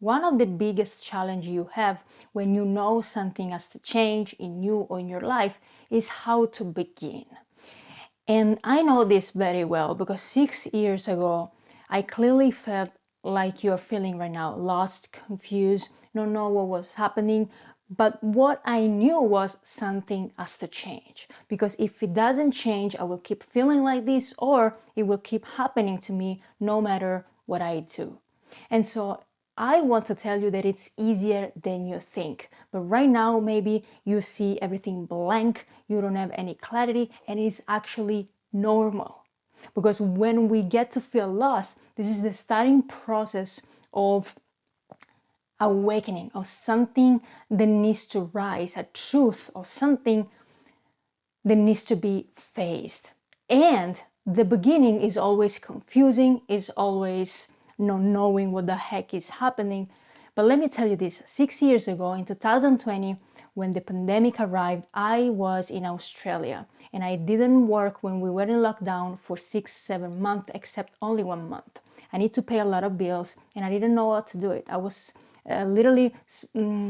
one of the biggest challenge you have when you know something has to change in you or in your life is how to begin. And I know this very well because 6 years ago, I clearly felt like you're feeling right now, lost, confused, don't know what was happening. But what I knew was something has to change, because if it doesn't change, I will keep feeling like this, or it will keep happening to me no matter what I do. And so I want to tell you that it's easier than you think. But right now, maybe you see everything blank, you don't have any clarity, and it's actually normal. Because when we get to feel lost, this is the starting process of awakening, of something that needs to rise, a truth or something that needs to be faced. And the beginning is always confusing, is always not knowing what the heck is happening. But let me tell you this, 6 years ago in 2020, when the pandemic arrived, I was in Australia and I didn't work when we were in lockdown for 6, 7 months, except only 1 month. I need to pay a lot of bills and I didn't know what to do it. I was literally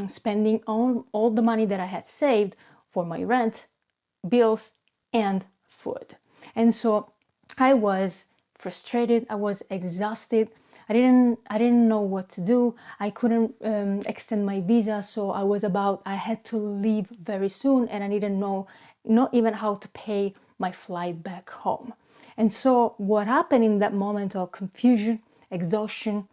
spending all the money that I had saved for my rent, bills, and food. And so I was frustrated, I was exhausted. I didn't know what to do. I couldn't extend my visa, so I had to leave very soon, and I didn't know not even how to pay my flight back home. And so what happened in that moment of confusion, exhaustion,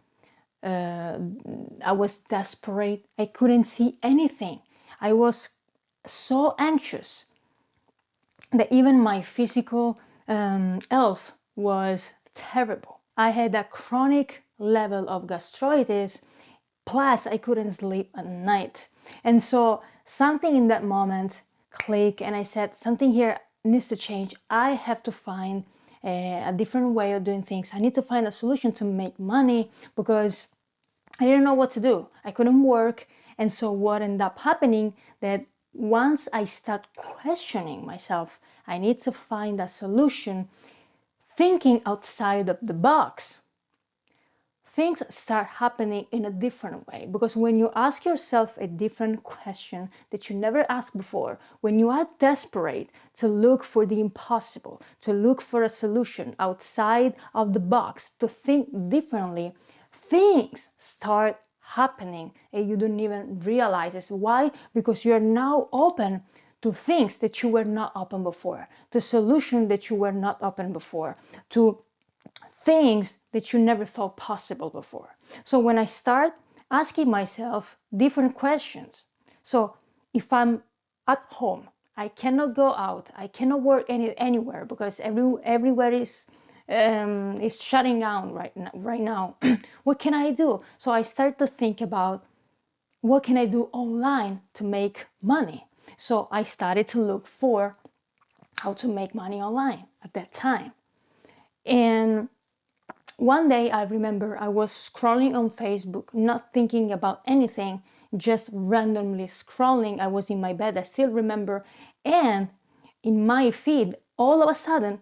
I was desperate. I couldn't see anything. I was so anxious that even my physical health was terrible. I had a chronic level of gastritis, plus I couldn't sleep at night. And so something in that moment clicked, and I said, something here needs to change. I have to find a different way of doing things. I need to find a solution to make money, because I didn't know what to do. I couldn't work. And so what ended up happening, that once I start questioning myself, I need to find a solution, thinking outside of the box, things start happening in a different way. Because when you ask yourself a different question that you never asked before, when you are desperate to look for the impossible, to look for a solution outside of the box, to think differently, things start happening and you don't even realize it. Why? Because you're now open to things that you were not open before, to solutions that you were not open before, to things that you never thought possible before. So when I start asking myself different questions, so if I'm at home, I cannot go out, I cannot work anywhere because everywhere is shutting down right now. What can I do? So I start to think about, what can I do online to make money? So I started to look for how to make money online at that time. And one day I remember I was scrolling on Facebook, not thinking about anything, just randomly scrolling. I was in my bed, I still remember. And in my feed, all of a sudden,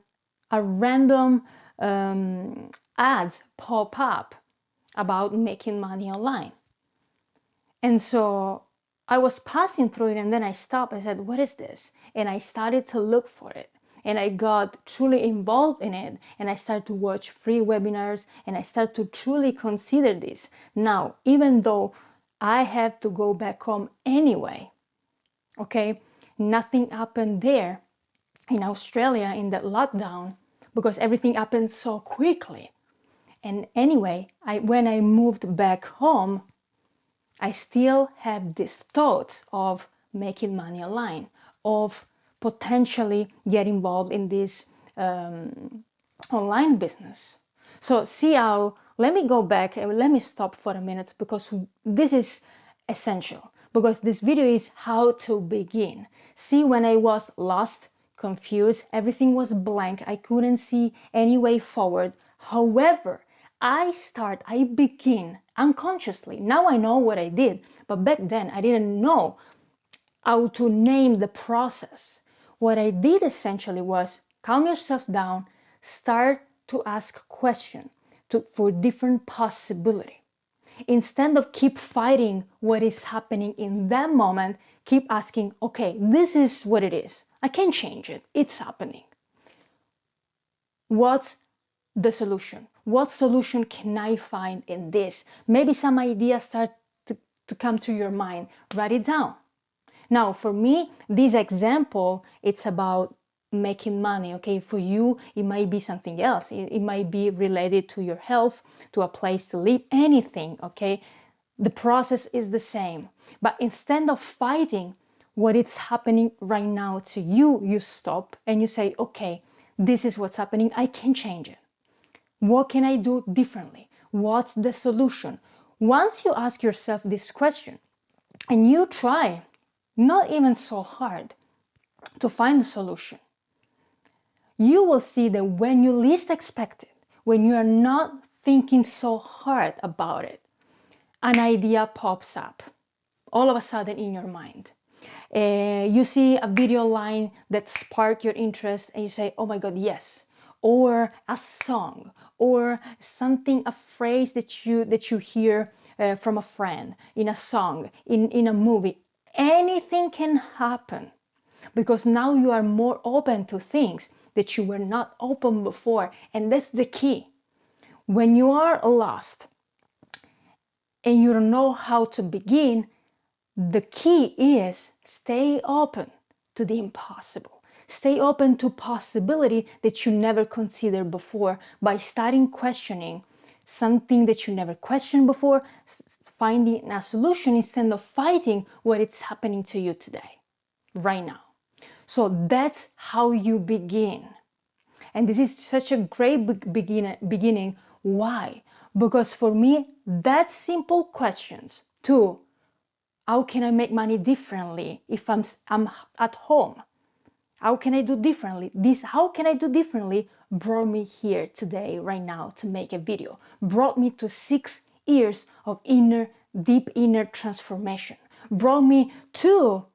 a random ads pop up about making money online. And so I was passing through it, and then I stopped. I said, what is this? And I started to look for it. And I got truly involved in it. And I started to watch free webinars, and I started to truly consider this. Now, even though I have to go back home anyway, okay, nothing happened there in Australia in that lockdown, because everything happened so quickly. And anyway, when I moved back home, I still have this thought of making money online, of potentially get involved in this online business. So see how, let me go back and let me stop for a minute, because this is essential, because this video is how to begin. See, when I was lost, confused, everything was blank, I couldn't see any way forward. However, I begin unconsciously. Now I know what I did, but back then I didn't know how to name the process. What I did essentially was calm yourself down, start to ask questions for different possibility. Instead of keep fighting what is happening in that moment, keep asking, okay, this is what it is. I can't change it. It's happening. What's the solution? What solution can I find in this? Maybe some ideas start to come to your mind. Write it down. Now, for me, this example, it's about making money, okay? For you, it might be something else. It might be related to your health, to a place to live, anything, okay? The process is the same. But instead of fighting what is happening right now to you, you stop and you say, okay, this is what's happening. I can change it. What can I do differently? What's the solution? Once you ask yourself this question and you try, not even so hard, to find the solution, you will see that when you least expect it, when you are not thinking so hard about it, an idea pops up all of a sudden in your mind. You see a video line that sparks your interest and you say, oh my God, yes. Or a song, or something, a phrase that you hear from a friend, in a song, in a movie. Anything can happen because now you are more open to things that you were not open before. And that's the key. When you are lost and you don't know how to begin, the key is stay open to the impossible. Stay open to possibility that you never considered before by starting questioning something that you never questioned before, finding a solution instead of fighting what is happening to you today, right now. So that's how you begin. And this is such a great beginning. Why? Because for me, that simple questions too. How can I make money differently if I'm at home? How can I do differently? This how can I do differently brought me here today, right now, to make a video. Brought me to 6 years of deep inner transformation. Brought me to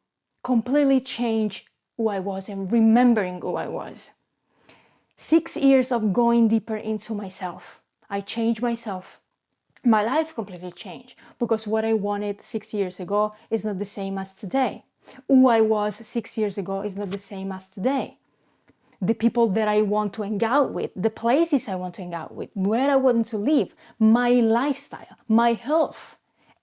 completely change who I was and remembering who I was. 6 years of going deeper into myself. I changed myself. My life completely changed because what I wanted 6 years ago is not the same as today. Who I was 6 years ago is not the same as today. The people that I want to hang out with, the places I want to hang out with, where I want to live, my lifestyle, my health.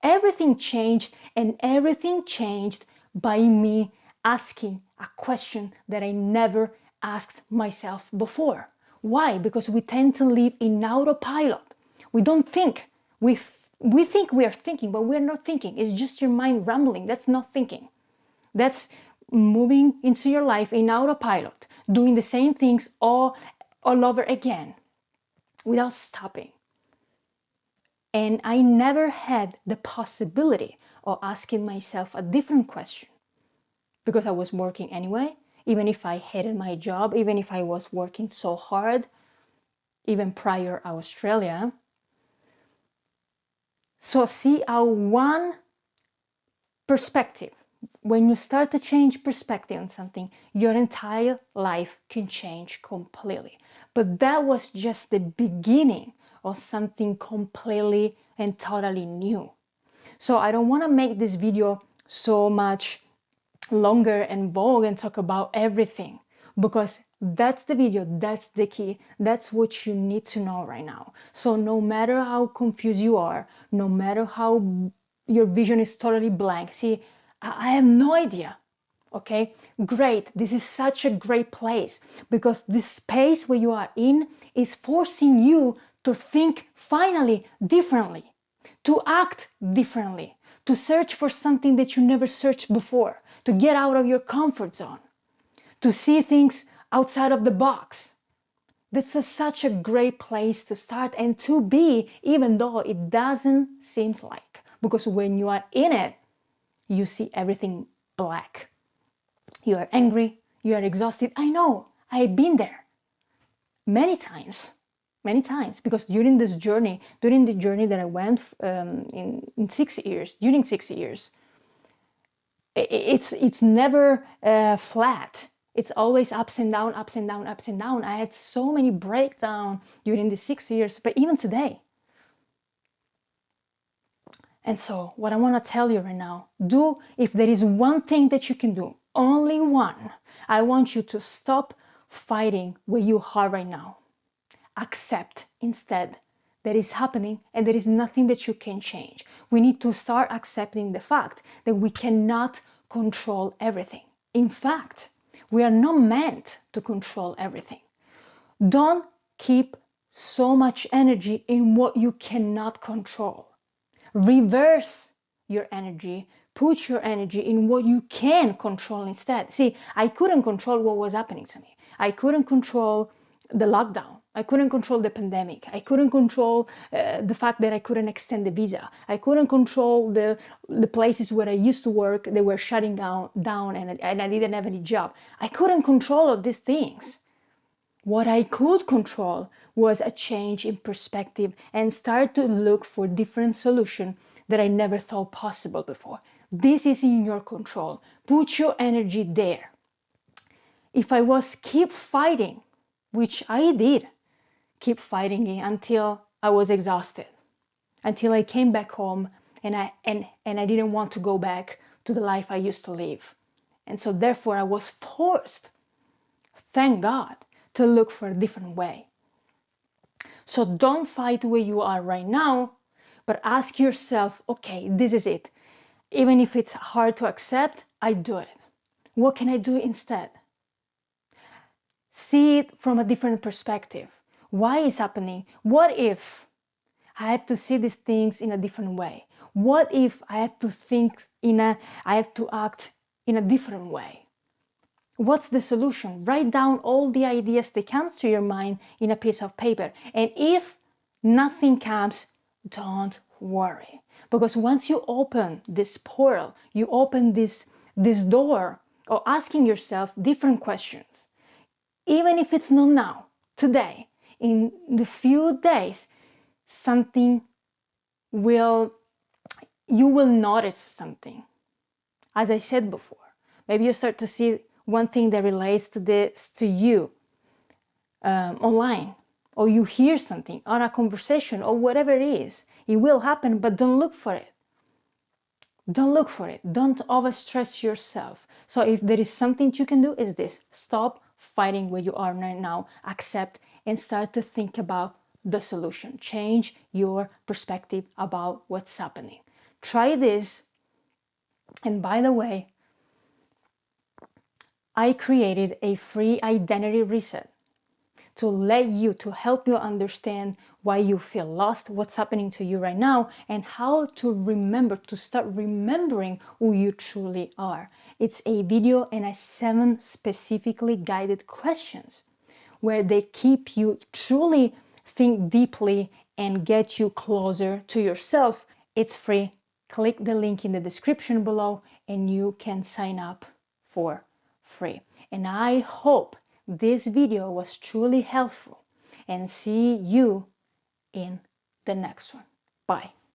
Everything changed, and everything changed by me asking a question that I never asked myself before. Why? Because we tend to live in autopilot. We don't think. We think we are thinking, but we're not thinking. It's just your mind rambling. That's not thinking. That's moving into your life in autopilot, doing the same things all over again without stopping. And I never had the possibility of asking myself a different question because I was working anyway, even if I hated my job, even if I was working so hard, even prior to Australia. So see how one perspective, when you start to change perspective on something, your entire life can change completely. But that was just the beginning of something completely and totally new. So I don't want to make this video so much longer and vague and talk about everything, because that's the video, that's the key, that's what you need to know right now. So no matter how confused you are, no matter how your vision is totally blank, see, I have no idea. Okay, great. This is such a great place because this space where you are in is forcing you to think finally differently, to act differently, to search for something that you never searched before, to get out of your comfort zone, to see things outside of the box. That's such a great place to start and to be, even though it doesn't seem like. Because when you are in it, you see everything black. You are angry, you are exhausted. I know, I've been there many times, because during the journey that I went in 6 years, during 6 years, it's never flat. It's always ups and down, ups and down, ups and down. I had so many breakdowns during the 6 years, but even today. And so what I want to tell you right now, do, if there is one thing that you can do, only one, I want you to stop fighting where you are right now. Accept instead that is happening and there is nothing that you can change. We need to start accepting the fact that we cannot control everything. In fact, we are not meant to control everything. Don't keep so much energy in what you cannot control. Reverse your energy, put your energy in what you can control instead. See, I couldn't control what was happening to me. I couldn't control the lockdown. I couldn't control the pandemic. I couldn't control the fact that I couldn't extend the visa. I couldn't control the places where I used to work. They were shutting down and I didn't have any job. I couldn't control all these things. What I could control was a change in perspective and start to look for different solutions that I never thought possible before. This is in your control. Put your energy there. If I was keep fighting, which I did, keep fighting it until I was exhausted, until I came back home and I didn't want to go back to the life I used to live. And so therefore I was forced, thank God, to look for a different way. So don't fight where you are right now, but ask yourself, okay, this is it. Even if it's hard to accept, I do it. What can I do instead? See it from a different perspective. Why is happening? What if I have to see these things in a different way? What if I have to I have to act in a different way? What's the solution? Write down all the ideas that come to your mind in a piece of paper. And if nothing comes, don't worry. Because once you open this portal, you open this door of asking yourself different questions. Even if it's not now, today, in the few days, you will notice something. As I said before, maybe you start to see one thing that relates to this to you online, or you hear something on a conversation or whatever it is. It will happen, but don't look for it. Don't look for it. Don't overstress yourself. So if there is something you can do, is this: stop fighting where you are right now, accept, and start to think about the solution. Change your perspective about what's happening. Try this. And by the way, I created a free identity reset to help you understand why you feel lost, what's happening to you right now, and how to start remembering who you truly are. It's a video and 7 specifically guided questions where they keep you truly think deeply and get you closer to yourself. It's free. Click the link in the description below and you can sign up for free. And I hope this video was truly helpful, and see you in the next one. Bye.